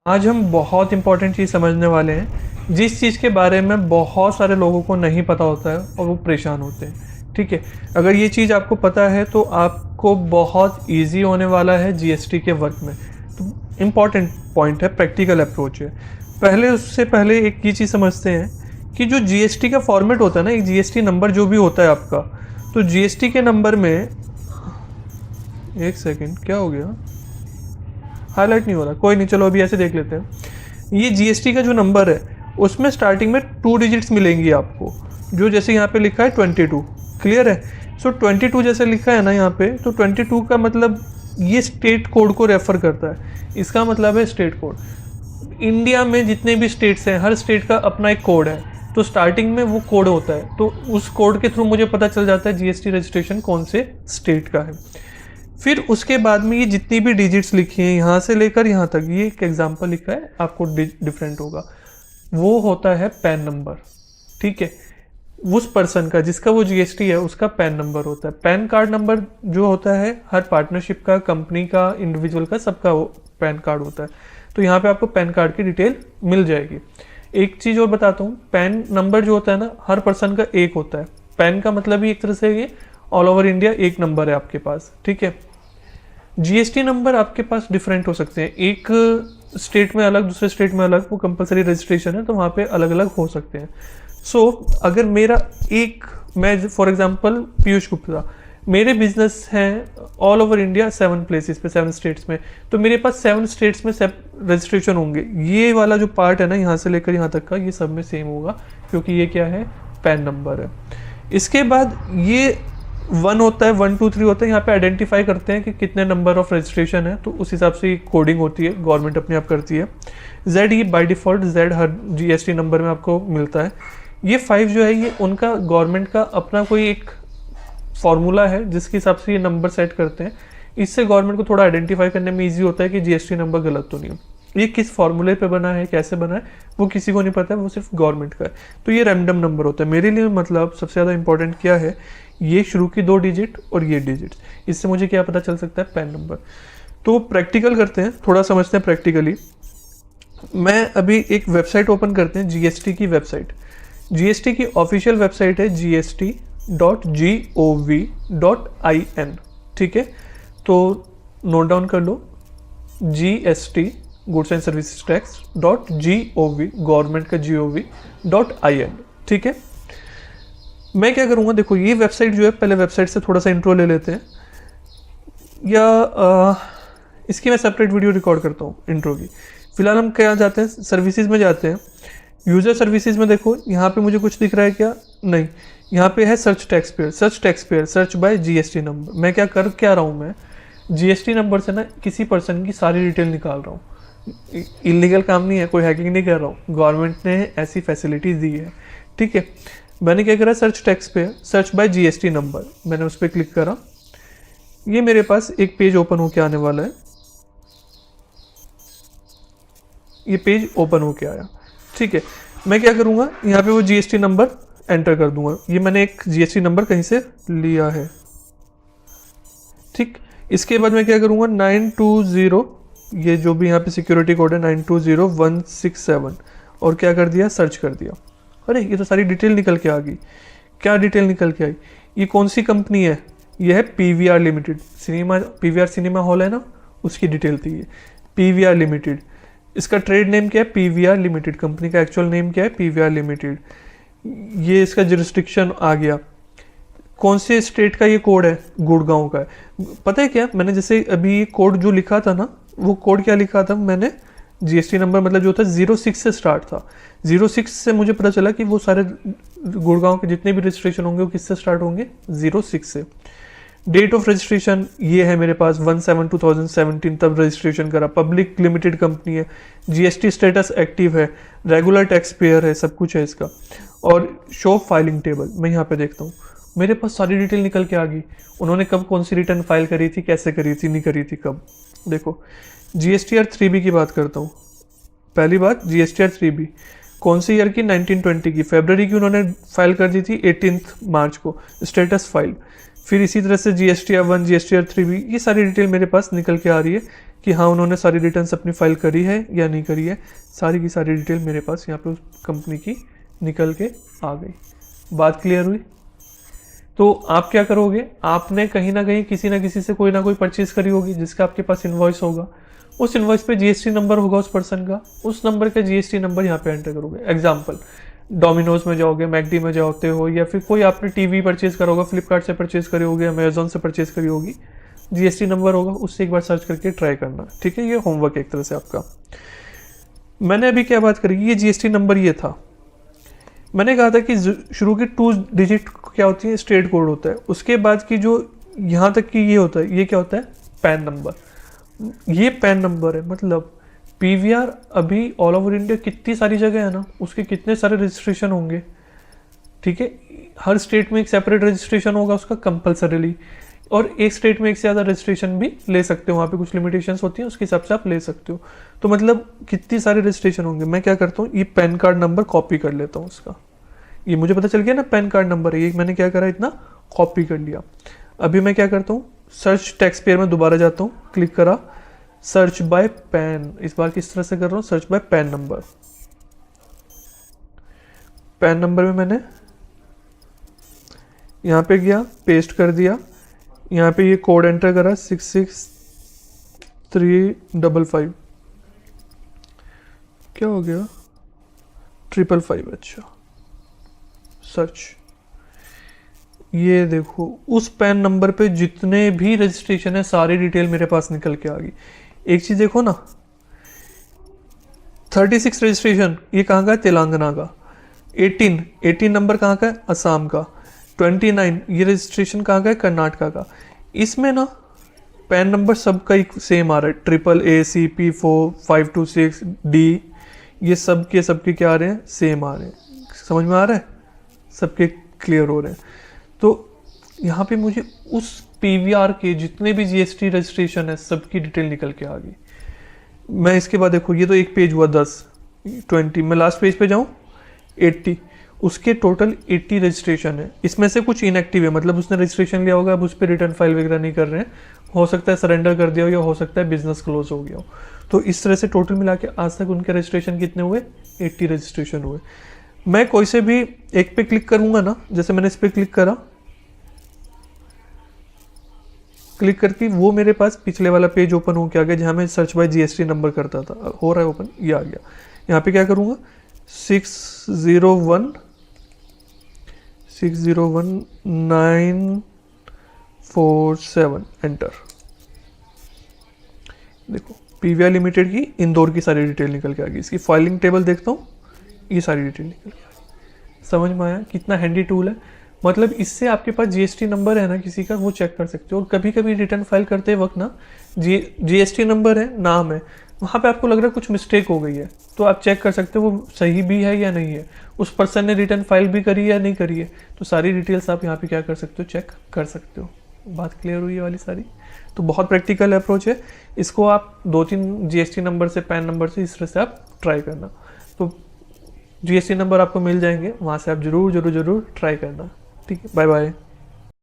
आज हम बहुत इंपॉर्टेंट चीज़ समझने वाले हैं, जिस चीज़ के बारे में बहुत सारे लोगों को नहीं पता होता है और वो परेशान होते हैं। ठीक है, अगर ये चीज़ आपको पता है तो आपको बहुत इजी होने वाला है जीएसटी के वर्क में। तो इम्पॉर्टेंट पॉइंट है, प्रैक्टिकल अप्रोच है। पहले उससे पहले एक ये चीज़ समझते हैं कि जो जीएसटी का फॉर्मेट होता है ना, एक जीएसटी नंबर जो भी होता है आपका, तो जीएसटी के नंबर में, एक सेकेंड क्या हो गया, हाईलाइट नहीं हो रहा, कोई नहीं, चलो अभी ऐसे देख लेते हैं। ये जीएसटी का जो नंबर है उसमें स्टार्टिंग में 2 डिजिट्स मिलेंगी आपको, जो जैसे यहाँ पे लिखा है 22। क्लियर है? सो 22 जैसे लिखा है ना यहाँ पे, तो 22 का मतलब ये स्टेट कोड को रेफर करता है। इसका मतलब है स्टेट कोड। इंडिया में जितने भी स्टेट्स हैं, हर स्टेट का अपना एक कोड है, तो स्टार्टिंग में वो कोड होता है, तो उस कोड के थ्रू मुझे पता चल जाता है जीएसटी रजिस्ट्रेशन कौन से स्टेट का है। फिर उसके बाद में ये जितनी भी डिजिट्स लिखी हैं यहाँ से लेकर यहाँ तक, ये एक एग्जांपल लिखा है, आपको डिफरेंट होगा, वो होता है पैन नंबर। ठीक है, उस पर्सन का जिसका वो जीएसटी है उसका पैन नंबर होता है। पैन कार्ड नंबर जो होता है हर पार्टनरशिप का, कंपनी का, इंडिविजुअल का, सबका वो पैन कार्ड होता है। तो यहाँ पे आपको पैन कार्ड की डिटेल मिल जाएगी। एक चीज़ और बताता हूँ, पैन नंबर जो होता है ना, हर पर्सन का एक होता है। पैन का मतलब ही एक तरह से ये ऑल ओवर इंडिया एक नंबर है आपके पास। ठीक है, जीएसटी नंबर आपके पास डिफरेंट हो सकते हैं, एक स्टेट में अलग, दूसरे स्टेट में अलग, वो कंपलसरी रजिस्ट्रेशन है तो वहाँ पे अलग अलग हो सकते हैं। सो अगर मेरा एक, मैं फॉर एग्जांपल पीयूष गुप्ता, मेरे बिजनेस हैं ऑल ओवर इंडिया 7 प्लेसेस पे, 7 स्टेट्स में, तो मेरे पास 7 स्टेट्स में रजिस्ट्रेशन होंगे। ये वाला जो पार्ट है ना यहाँ से लेकर यहाँ तक का, ये सब में सेम होगा, क्योंकि ये क्या है, पैन नंबर है। इसके बाद ये 1 होता है, 1 2 3 होता है, यहाँ पे आइडेंटिफाई करते हैं कि कितने नंबर ऑफ रजिस्ट्रेशन है, तो उस हिसाब से कोडिंग होती है, गवर्नमेंट अपने आप करती है। जेड, ये by default Z her GST number में आपको मिलता है। ये 5 जो है, ये उनका गवर्नमेंट का अपना कोई एक फॉर्मूला है जिसके हिसाब से ये नंबर सेट करते हैं। इससे गवर्नमेंट को थोड़ा आइडेंटिफाई करने में ईजी होता है कि जीएसटी नंबर गलत तो नहीं है। ये किस फॉर्मूले पे बना है, कैसे बना है, वो किसी को नहीं पता है, वो सिर्फ गवर्नमेंट का है। तो ये रैंडम नंबर होता है मेरे लिए। मतलब सबसे ज़्यादा इंपॉर्टेंट क्या है, ये शुरू की 2 डिजिट और ये डिजिट, इससे मुझे क्या पता चल सकता है, पैन नंबर। तो प्रैक्टिकल करते हैं, थोड़ा समझते हैं प्रैक्टिकली। मैं अभी एक वेबसाइट ओपन करते हैं, जीएसटी की वेबसाइट। जीएसटी की ऑफिशियल वेबसाइट है gst.gov.in। ठीक है, तो नोट डाउन कर लो, GST goods and services tax .gov, government का gov.in। ठीक है, मैं क्या करूँगा, देखो ये वेबसाइट जो है, पहले वेबसाइट से थोड़ा सा इंट्रो ले लेते हैं, या इसकी मैं सेपरेट वीडियो रिकॉर्ड करता हूँ इंट्रो की। फिलहाल हम क्या जाते हैं, सर्विसेज में जाते हैं। यूज़र सर्विसेज में देखो, यहाँ पे मुझे कुछ दिख रहा है क्या, नहीं, यहाँ पे है search tax payer, search by GST number. मैं क्या रहा हूँ, मैं जीएसटी नंबर से ना किसी पर्सन की सारी डिटेल निकाल रहा हूँ। इलीगल काम नहीं है, कोई हैकिंग नहीं कर रहा हूँ, गवर्नमेंट ने ऐसी फैसिलिटीज दी है। ठीक है, मैंने क्या करा, सर्च टैक्स पे, सर्च बाय जीएसटी नंबर, मैंने उस पर क्लिक करा। ये मेरे पास एक पेज ओपन होके आने वाला है, ये पेज ओपन होके आया। ठीक है, मैं क्या करूँगा, यहाँ पे वो जीएसटी नंबर एंटर कर दूंगा। ये मैंने एक जीएसटी नंबर कहीं से लिया है। ठीक, इसके बाद मैं क्या करूँगा, 920, ये जो भी यहाँ पे सिक्योरिटी कोड है 920167, और क्या कर दिया, सर्च कर दिया। अरे ये तो सारी डिटेल निकल के आ गई। क्या डिटेल निकल के आई, ये कौन सी कंपनी है, ये है PVR limited, cinema, PVR cinema hall है ना, उसकी डिटेल थी ये, पीवीआर लिमिटेड। इसका ट्रेड नेम क्या है, पीवीआर लिमिटेड, कंपनी का एक्चुअल नेम क्या है, पीवीआर लिमिटेड। ये इसका जुरिस्डिक्शन आ गया, कौन से स्टेट का ये कोड है, गुड़गांव का है। पता है क्या, मैंने जैसे अभी ये कोड जो लिखा था ना, वो कोड क्या लिखा था मैंने, जीएसटी नंबर मतलब जो था 06 से स्टार्ट था। 06 से मुझे पता चला कि वो सारे गुड़गांव के जितने भी रजिस्ट्रेशन होंगे वो किससे स्टार्ट होंगे, 06 से। डेट ऑफ रजिस्ट्रेशन ये है मेरे पास 1/7/2017, तब रजिस्ट्रेशन करा। पब्लिक लिमिटेड कंपनी है, जीएसटी स्टेटस एक्टिव है, रेगुलर टैक्स पेयर है, सब कुछ है इसका। और शो फाइलिंग टेबल, मैं यहाँ पे देखता हूँ, मेरे पास सारी डिटेल निकल के आ गई। उन्होंने कब कौन सी रिटर्न फाइल करी थी, कैसे करी थी, नहीं करी थी, कब। देखो जीएसटीआर 3B की बात करता हूँ। पहली बात, जीएसटीआर 3B कौन सी ईयर की, 1920 की, फरवरी की उन्होंने फाइल कर दी थी, 18 मार्च को स्टेटस फाइल। फिर इसी तरह से जीएसटीआर 1, जीएसटीआर 3B, ये सारी डिटेल मेरे पास निकल के आ रही है। कि हाँ उन्होंने सारी रिटर्न्स अपनी फाइल करी है या नहीं करी है, सारी की सारी डिटेल मेरे पास यहाँ पे उस कंपनी की निकल के आ गई। बात क्लियर हुई? तो आप क्या करोगे, आपने कहीं ना कहीं किसी ना किसी से कोई ना कोई परचेज करी होगी जिसका आपके पास इन्वॉइस होगा, उस इन्वॉइस पे जीएसटी नंबर होगा उस पर्सन का, उस नंबर का जीएसटी नंबर यहाँ पे एंटर करोगे। एग्जाम्पल, डोमिनोज में जाओगे, मैकडी में जाते हो, या फिर कोई आपने टीवी परचेज करा होगा, फ्लिपकार्ट से परचेज करी होगी, अमेजोन से परचेज करी होगी, जीएसटी नंबर होगा, उससे एक बार सर्च करके ट्राई करना। ठीक है, ये होमवर्क एक तरह से आपका। मैंने अभी क्या बात करी, ये जीएसटी नंबर ये था। मैंने कहा था कि शुरू की 2 डिजिट क्या होती है, स्टेट कोड होता है। उसके बाद की जो यहाँ तक की ये होता है, ये क्या होता है, पैन नंबर। ये पैन नंबर है, मतलब पीवीआर अभी ऑल ओवर इंडिया कितनी सारी जगह है ना, उसके कितने सारे रजिस्ट्रेशन होंगे। ठीक है, हर स्टेट में एक सेपरेट रजिस्ट्रेशन होगा उसका कंपलसरीली, और एक स्टेट में एक से ज़्यादा रजिस्ट्रेशन भी ले सकते हो, वहाँ पे कुछ लिमिटेशंस होती हैं, उसके हिसाब से आप ले सकते हो। तो मतलब कितनी सारे रजिस्ट्रेशन होंगे। मैं क्या करता हूँ, ये पैन कार्ड नंबर कॉपी कर लेता हूँ उसका। ये मुझे पता चल गया ना पैन कार्ड नंबर है, ये मैंने क्या करा, इतना कॉपी कर लिया। अभी मैं क्या करता हूँ, सर्च टैक्स पेयर में दोबारा जाता हूँ, क्लिक करा, सर्च बाय पैन। इस बार किस तरह से कर रहा हूँ, search by pan number. Pan number में मैंने यहाँ पे गया, पेस्ट कर दिया, यहाँ पे ये कोड एंटर करा 66355। क्या हो गया, 555। अच्छा, सर्च। ये देखो उस पैन नंबर पे जितने भी रजिस्ट्रेशन है सारी डिटेल मेरे पास निकल के आ गई। एक चीज देखो ना, 36 रजिस्ट्रेशन ये कहाँ का है, तेलंगाना का। 18 नंबर कहाँ का है, असम का। 29 ये रजिस्ट्रेशन कहाँ का है, कर्नाटका का। इसमें ना पैन नंबर सबका ही सेम आ रहा है, AACP4526D, ये सब के क्या आ रहे हैं, सेम आ रहे हैं। समझ में आ रहा है, सबके क्लियर हो रहे हैं। तो यहाँ पे मुझे उस पीवीआर के जितने भी जीएसटी रजिस्ट्रेशन है सबकी डिटेल निकल के आ गई। मैं इसके बाद देखो, ये तो एक पेज हुआ 10 20, मैं लास्ट पेज पे जाऊँ 80, उसके टोटल 80 रजिस्ट्रेशन है। इसमें से कुछ इनएक्टिव है, मतलब उसने रजिस्ट्रेशन लिया होगा, अब उस पर रिटर्न फाइल वगैरह नहीं कर रहे हैं, हो सकता है सरेंडर कर दिया हो, या हो सकता है बिजनेस क्लोज हो गया हो। तो इस तरह से टोटल मिला के आज तक उनके रजिस्ट्रेशन कितने हुए, 80 रजिस्ट्रेशन हुए। मैं कोई से भी एक पे क्लिक करूंगा ना, जैसे मैंने इस पर क्लिक करा, क्लिक करके वो मेरे पास पिछले वाला पेज ओपन हो के आ गया जहाँ मैं सर्च बाय जीएसटी नंबर करता था, हो रहा है ओपन, ये आ गया। यहाँ पे क्या करूँगा, 601947 एंटर। देखो पीवीआर लिमिटेड की इंदौर की सारी डिटेल निकल के आ गई। इसकी फाइलिंग टेबल देखता हूँ, ये सारी डिटेल निकल के आ गई। समझ में आया कितना हैंडी टूल है। मतलब इससे आपके पास जीएसटी नंबर है ना किसी का, वो चेक कर सकते हो। और कभी कभी रिटर्न फाइल करते वक्त ना जीएसटी नंबर है, नाम है, वहाँ पे आपको लग रहा है कुछ मिस्टेक हो गई है, तो आप चेक कर सकते हो वो सही भी है या नहीं है, उस पर्सन ने रिटर्न फाइल भी करी है या नहीं करी है। तो सारी डिटेल्स आप यहाँ पे क्या कर सकते हो, चेक कर सकते हो। बात क्लियर हुई है वाली सारी। तो बहुत प्रैक्टिकल अप्रोच है, इसको आप 2-3 जीएसटी नंबर से, पैन नंबर से, इस तरह से आप ट्राई करना। तो जीएसटी नंबर आपको मिल जाएंगे, वहाँ से आप जरूर ट्राई करना। ठीक है, बाय बाय।